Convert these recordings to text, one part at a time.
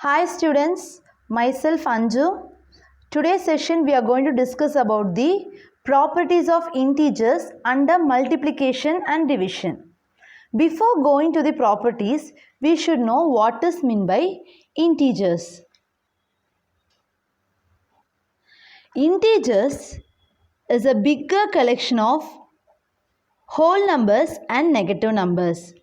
Hi students, myself Anju. Today's session we are going to discuss about the properties of integers under multiplication and division. Before going to the properties, we should know what is meant by integers. Integers is a bigger collection of whole numbers and negative numbers.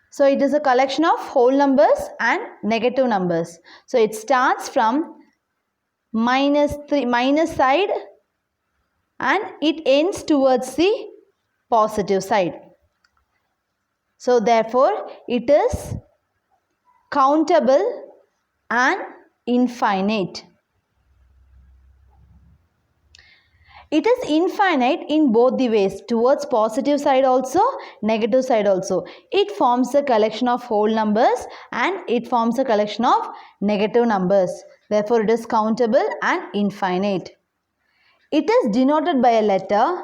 So it is a collection of whole numbers and negative numbers. So it starts from minus side and it ends towards the positive side. So therefore it is countable and infinite. It is infinite in both the ways, towards positive side also, negative side also. It forms a collection of whole numbers and it forms a collection of negative numbers. Therefore it is countable and infinite. It is denoted by a letter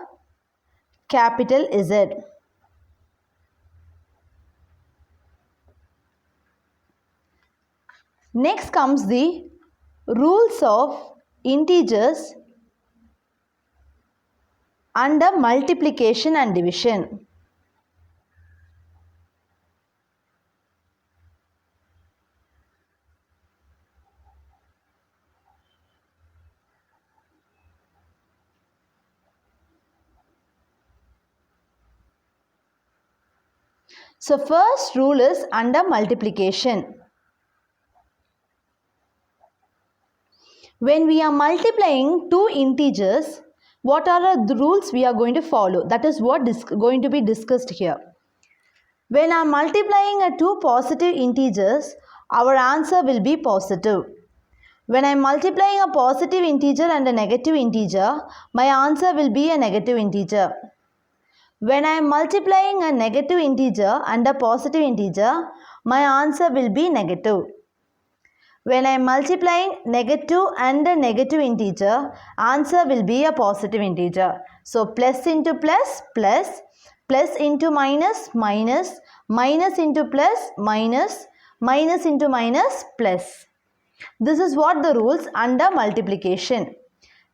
capital Z. Next comes the rules of integers under multiplication and division. So first rule is under multiplication. When we are multiplying two integers, what are the rules we are going to follow? That is what is going to be discussed here. When I am multiplying two positive integers, our answer will be positive. When I am multiplying a positive integer and a negative integer, my answer will be a negative integer. When I am multiplying a negative integer and a positive integer, my answer will be negative. When I am multiplying negative and a negative integer, answer will be a positive integer. So plus into plus, plus, plus into minus, minus, minus into plus, minus, minus into minus, plus. This is what the rules under multiplication.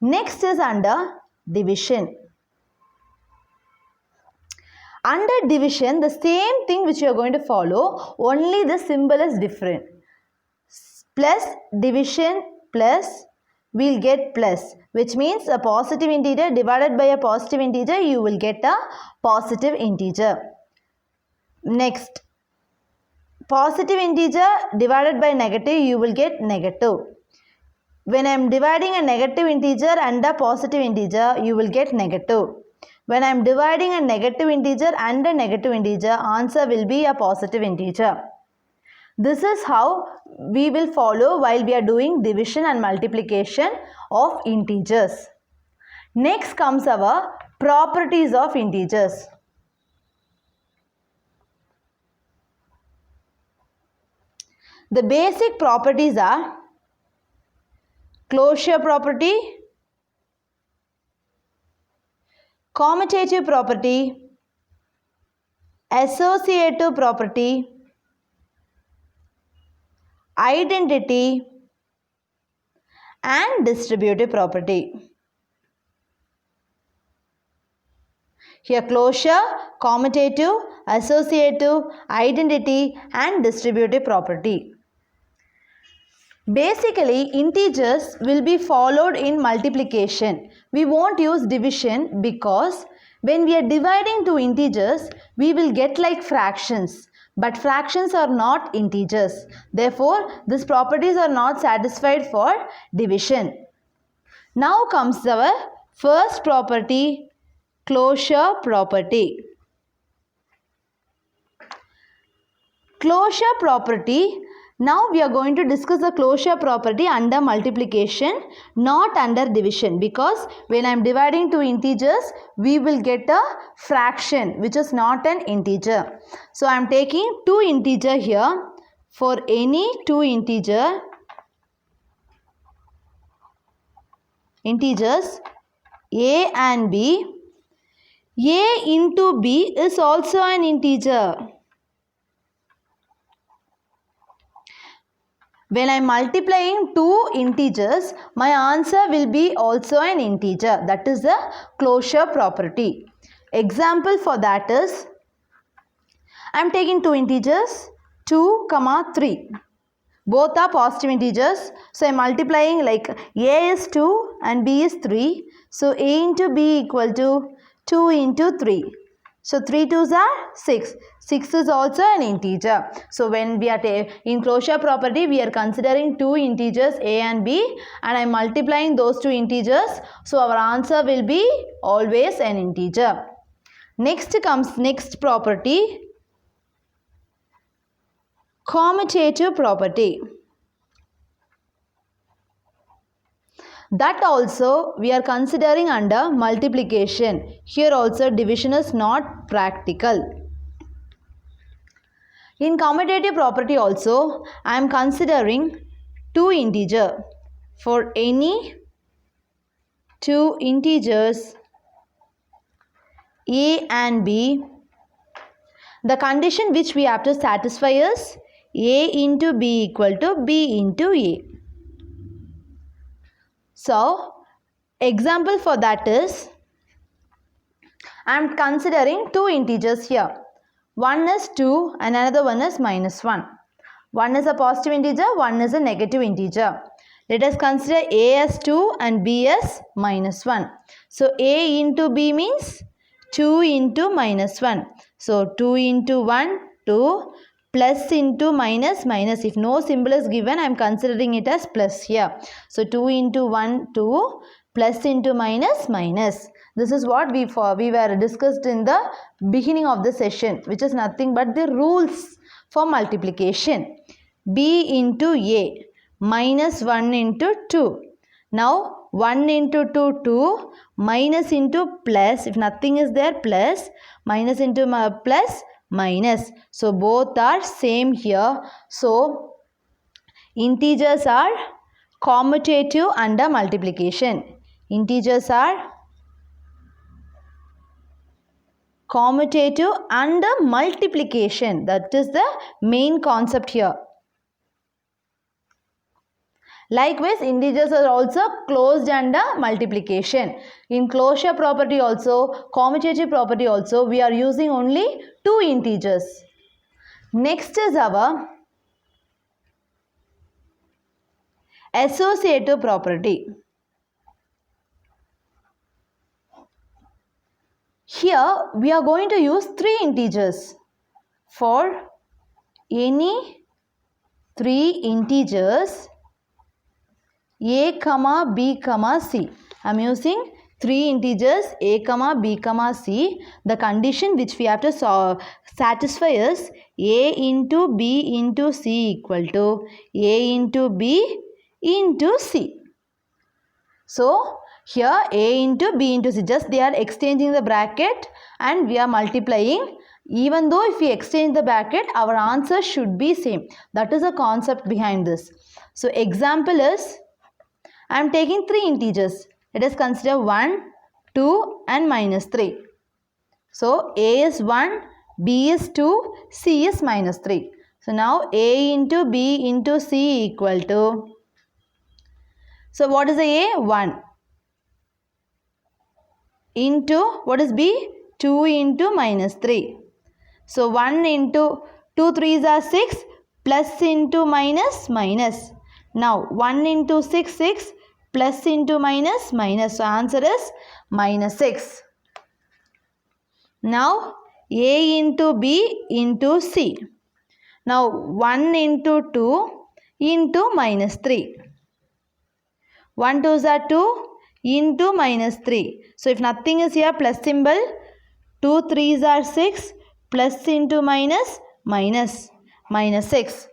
Next is under division. Under division, the same thing which you are going to follow, only the symbol is different. Plus division plus, we will get plus, which means a positive integer divided by a positive integer, you will get a positive integer. Next, positive integer divided by negative, you will get negative. When I am dividing a negative integer and a positive integer, you will get negative. When I am dividing a negative integer and a negative integer, answer will be a positive integer. This is how we will follow while we are doing division and multiplication of integers. Next comes our properties of integers. The basic properties are closure property, commutative property, associative property, identity, and distributive property. Here closure, commutative, associative, identity, and distributive property. Basically, integers will be followed in multiplication. We won't use division because when we are dividing two integers, we will get like fractions. But fractions are not integers. Therefore, these properties are not satisfied for division. Now comes our first property, closure property. Closure property. Now we are going to discuss the closure property under multiplication, not under division, because when I am dividing two integers, we will get a fraction which is not an integer. So I am taking two integer here. For any two integer, integers a and b, a into b is also an integer. When I am multiplying two integers, my answer will be also an integer. That is the closure property. Example for that is, I am taking two integers 2, 3. Both are positive integers. So I am multiplying, like a is 2 and b is 3. So a into b equal to 2 into 3. So 3 2s are 6. 6 is also an integer. So when we are in closure property, we are considering two integers a and b, and I am multiplying those two integers. So our answer will be always an integer. Next comes next property, commutative property. That also we are considering under multiplication. Here also division is not practical. In commutative property also, I am considering two integers. For any two integers a and b, the condition which we have to satisfy is a into b equal to b into a. So, example for that is, I am considering two integers here. One is 2 and another one is -1. One is a positive integer, one is a negative integer. Let us consider a as 2 and b as -1. So, a into b means 2 into -1. So, 2 into 1, 2, plus into minus, minus. If no symbol is given, I am considering it as plus here. So, 2 into 1, 2, plus into minus, minus. This is what we were discussed in the beginning of the session, which is nothing but the rules for multiplication. B into A, minus 1 into 2. Now 1 into 2, 2, minus into plus, if nothing is there, plus, minus into plus, minus. So both are same here. So integers are commutative under multiplication. Integers are commutative under multiplication. That is the main concept here. Likewise, integers are also closed under multiplication. In closure property also, commutative property also, we are using only two integers. Next is our associative property. Here we are going to use three integers. For any three integers a, b, c. I am using three integers a, b, c. The condition which we have to satisfy is a into b into c equal to a into b into c. So here a into b into c, just they are exchanging the bracket and we are multiplying. Even though if we exchange the bracket, our answer should be same. That is the concept behind this. So example is, I am taking three integers. Let us consider 1, 2 and -3. So a is 1, b is 2, c is -3. So now a into b into c equal to, so what is the a? 1. Into, what is b? 2 into -3. So 1 into 2 3s are 6, plus into minus, minus. Now 1 into 6, 6, plus into minus, minus. So answer is -6. Now a into b into c. Now 1 into 2 into -3. 1 2s are 2 into -3. So if nothing is here, plus symbol. 2 3s are 6, plus into minus, minus, -6.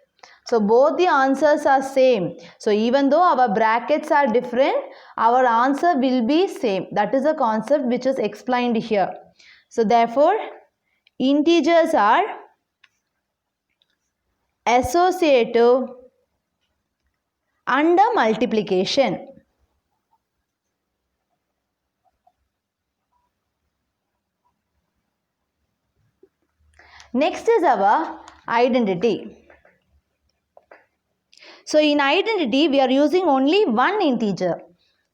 So both the answers are same. So even though our brackets are different, our answer will be same. That is the concept which is explained here. So therefore, integers are associative under multiplication. Next is our identity. So in identity, we are using only one integer.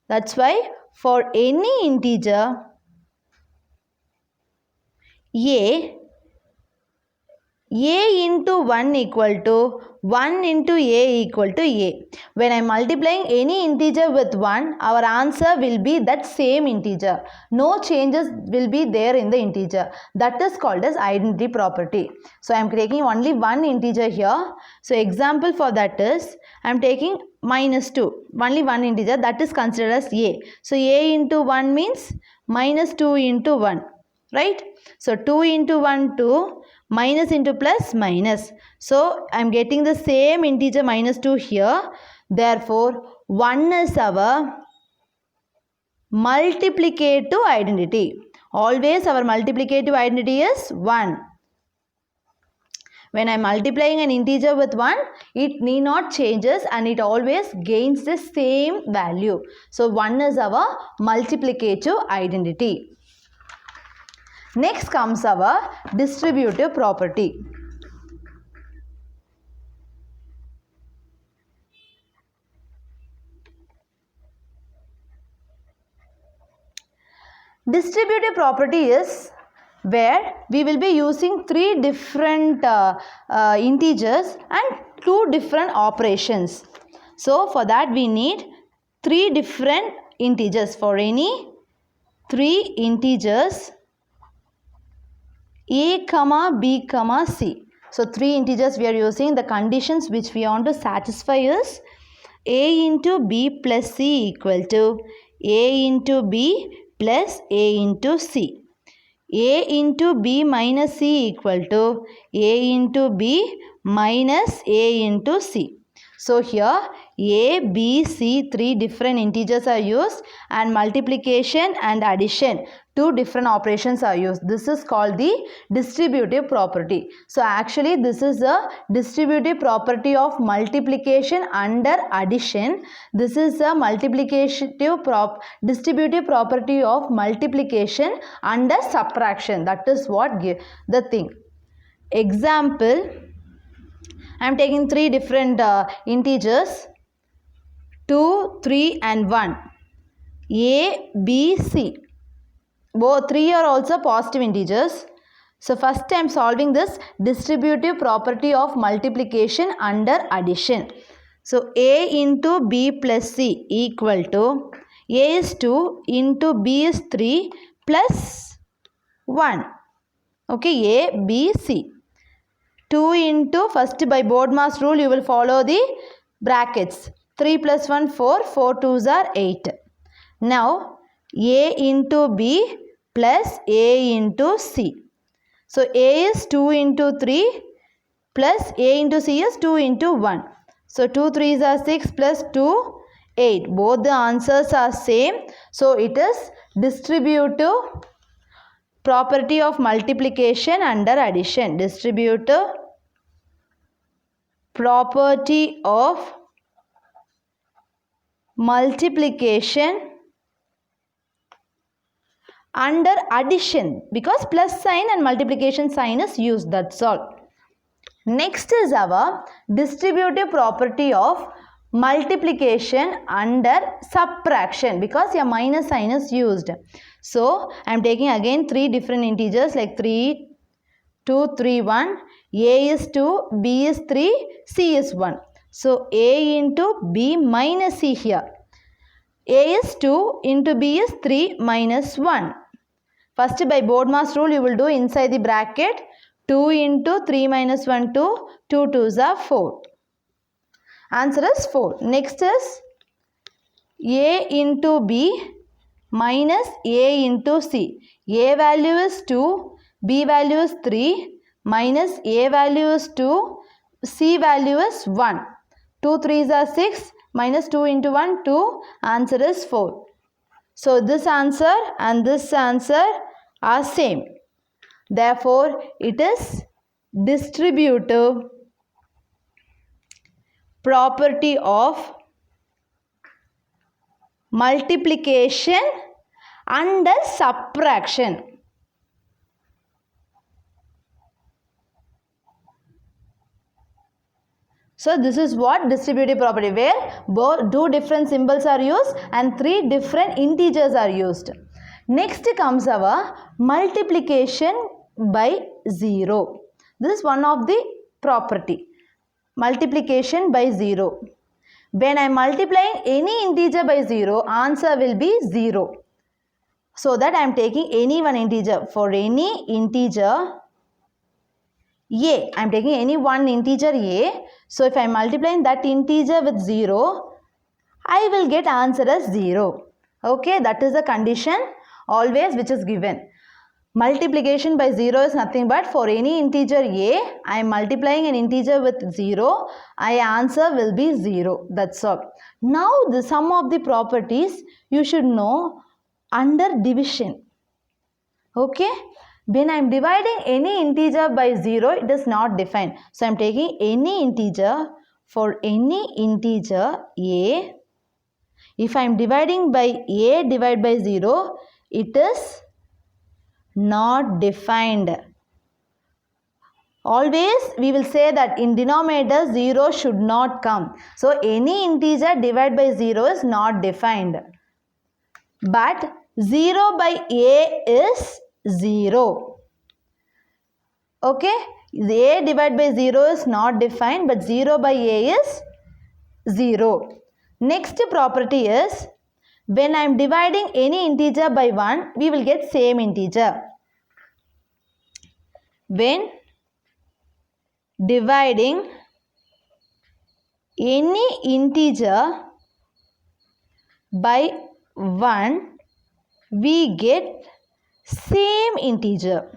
That's why for any integer a into 1 equal to 1 into a equal to a. When I am multiplying any integer with 1, our answer will be that same integer. No changes will be there in the integer. That is called as identity property. So I am taking only one integer here. So example for that is I am taking minus 2. Only one integer, that is considered as a. So a into 1 means minus 2 into 1. Right? So 2 into 1 2. Minus into plus minus. So I am getting the same integer minus 2 here. Therefore, 1 is our multiplicative identity. Always our multiplicative identity is 1. When I am multiplying an integer with 1, it need not changes and it always gains the same value. So 1 is our multiplicative identity. Next comes our distributive property. Distributive property is where we will be using three different integers and two different operations. So for that we need three different integers. For any three integers a comma b comma c. So three integers we are using. The conditions which we want to satisfy is a into b plus c equal to a into b plus a into c. A into b minus c equal to a into b minus a into c. So here a, b, c, three different integers are used and multiplication and addition, two different operations are used. This is called the distributive property. So actually this is a distributive property of multiplication under addition. This is a distributive property of multiplication under subtraction. That is what the thing. Example, I am taking three different integers 2, 3 and 1. A, B, C. Both three are also positive integers. So first I am solving this distributive property of multiplication under addition. So A into B plus C equal to A is 2 into B is 3 plus 1. Okay, A, B, C. 2 into, first by BODMAS rule you will follow the brackets. 3 plus 1, 4, 4 2s are 8. Now A into B plus A into C. So A is 2 into 3 plus A into C is 2 into 1. So 2 3s are 6 plus 2, 8. Both the answers are same. So it is distributive property of multiplication under addition. Distributive property of multiplication under addition, because plus sign and multiplication sign is used, that's all. Next is our distributive property of multiplication under subtraction, because a minus sign is used. So I am taking again three different integers like 3, 2, 3, 1. A is 2, B is 3, C is 1. So A into B minus C here. A is 2 into B is 3 minus 1. First by BODMAS rule you will do inside the bracket 2 into 3 minus 1 2, 2 2s are 4. Answer is 4. Next is A into B minus A into C. A value is 2, B value is 3 minus A value is 2, C value is 1. 2 3s are 6 minus 2 into 1 2. Answer is 4. So this answer and this answer are same. Therefore it is distributive property of multiplication under subtraction. So this is what distributive property, where both two different symbols are used and three different integers are used. Next comes our multiplication by 0. This is one of the property. Multiplication by 0. When I am multiplying any integer by 0, answer will be 0. So that I am taking any one integer. For any integer a, I am taking any one integer a. So if I am multiplying that integer with 0, I will get answer as 0. Okay, that is the condition always which is given. Multiplication by 0 is nothing but for any integer a, I am multiplying an integer with 0, my answer will be 0. That's all. Now the sum of the properties you should know under division. Okay. When I am dividing any integer by 0, it is not defined. So I am taking any integer for any integer a. If I am dividing by a divided by 0, it is not defined. Always we will say that in denominator 0 should not come. So any integer divided by 0 is not defined. But 0 by a is 0. Okay, a divided by 0 is not defined, but 0 by a is 0. Next property is, when I am dividing any integer by 1, we will get same integer. When dividing any integer by 1, we get same integer.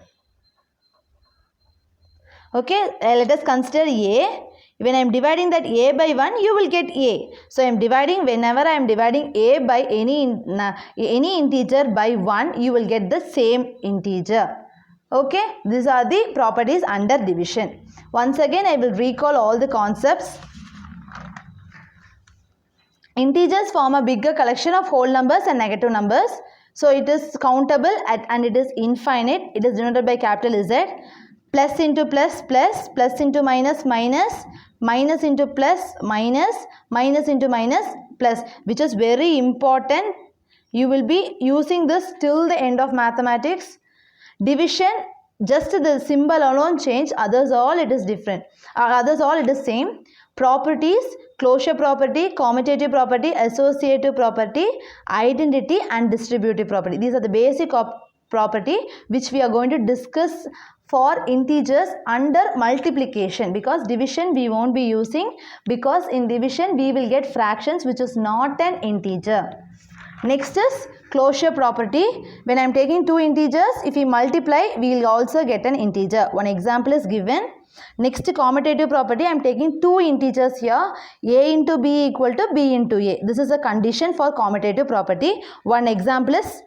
Okay, let us consider a. When I am dividing that a by 1, you will get a. So I am dividing, whenever I am dividing a by any integer by 1, you will get the same integer. Okay, these are the properties under division. Once again, I will recall all the concepts. Integers form a bigger collection of whole numbers and negative numbers. So it is countable and it is infinite. It is denoted by capital Z. Plus into plus, plus, plus into minus, minus, minus into plus, minus, minus into minus, plus, which is very important. You will be using this till the end of mathematics. Division, just the symbol alone change, others all it is different. Others all it is same. Properties, closure property, commutative property, associative property, identity and distributive property. These are the basic property which we are going to discuss for integers under multiplication, because division we won't be using, because in division we will get fractions which is not an integer. Next is closure property. When I am taking two integers, if we multiply, we will also get an integer. One example is given. Next, commutative property, I am taking two integers here, a into b equal to b into a. This is a condition for commutative property. One example is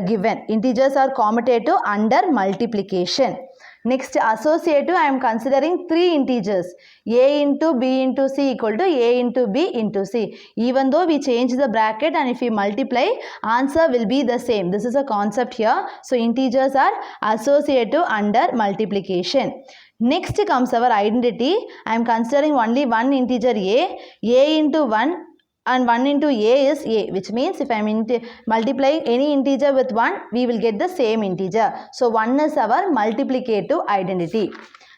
given. Integers are commutative under multiplication. Next, associative, I am considering three integers, a into b into c equal to a into b into c. Even though we change the bracket and if we multiply, answer will be the same. This is a concept here. So integers are associative under multiplication. Next comes our identity. I am considering only one integer a into 1 and 1 into a is a, which means if I am multiplying any integer with 1, we will get the same integer. So 1 is our multiplicative identity.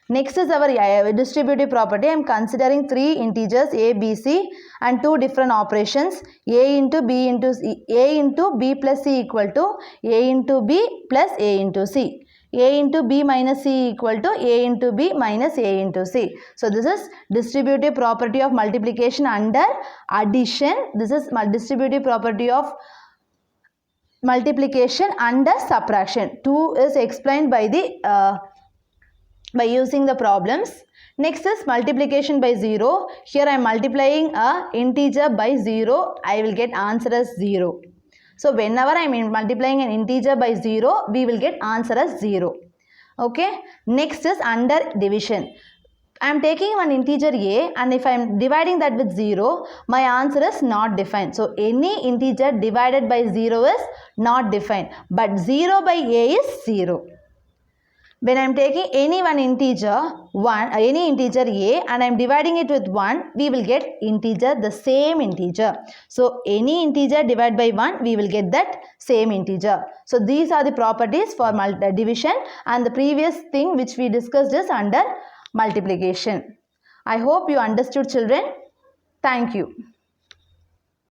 Next is our distributive property. I am considering three integers a, b, c and two different operations, a into b into c, a into b plus c equal to a into b plus a into c. A into b minus c equal to a into b minus a into c. So this is distributive property of multiplication under addition. This is distributive property of multiplication under subtraction. 2 is explained by the by using the problems. Next is multiplication by 0. Here I am multiplying a integer by 0. I will get answer as 0. So whenever I am multiplying an integer by 0, we will get answer as 0. Okay. Next is under division. I am taking one integer a and if I am dividing that with 0, my answer is not defined. So any integer divided by 0 is not defined. But 0 by a is 0. when I am taking any one integer, any integer a, and I am dividing it with 1, we will get integer, the same integer. So any integer divided by 1, we will get that same integer. So these are the properties for division, and the previous thing which we discussed is under multiplication. I hope you understood, children. Thank you.